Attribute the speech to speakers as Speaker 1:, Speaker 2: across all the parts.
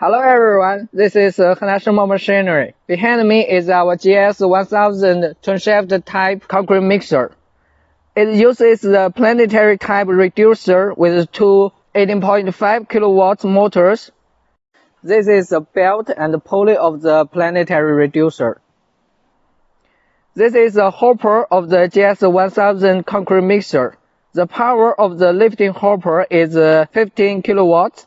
Speaker 1: Hello everyone, this is National Machinery. Behind me is our GS1000 twin-shaft type concrete mixer. It uses the planetary type reducer with two 18.5 kilowatt motors. This is the belt and pulley of the planetary reducer. This is the hopper of the GS1000 concrete mixer. The power of the lifting hopper is 15 kilowatts.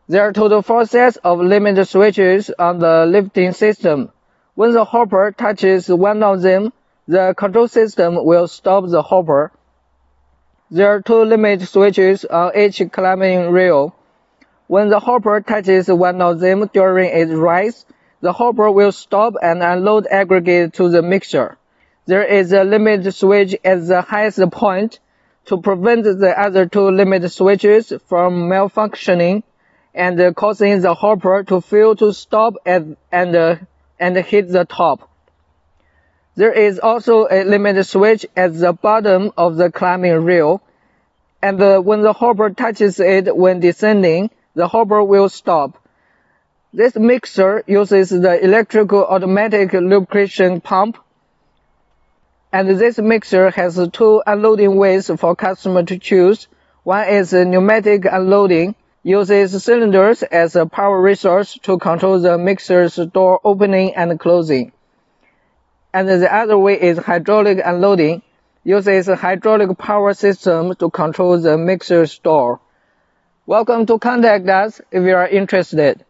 Speaker 1: There are total 4 sets of limit switches on the lifting system. When the hopper touches one of them, the control system will stop the hopper. There are 2 limit switches on each climbing rail. When the hopper touches one of them during its rise, the hopper will stop and unload aggregate to the mixer. There is a limit switch at the highest point to prevent the other 2 limit switches from malfunctioning and causing the hopper to fail to stop and hit the top. There is also a limit switch at the bottom of the climbing rail, and when the hopper touches it when descending, the hopper will stop. This mixer uses the electrical automatic lubrication pump, and this mixer has 2 unloading ways for customer to choose. One is pneumatic unloading, uses cylinders as a power resource to control the mixer's door opening and closing. And the other way is hydraulic unloading, uses a hydraulic power system to control the mixer's door. Welcome to contact us if you are interested.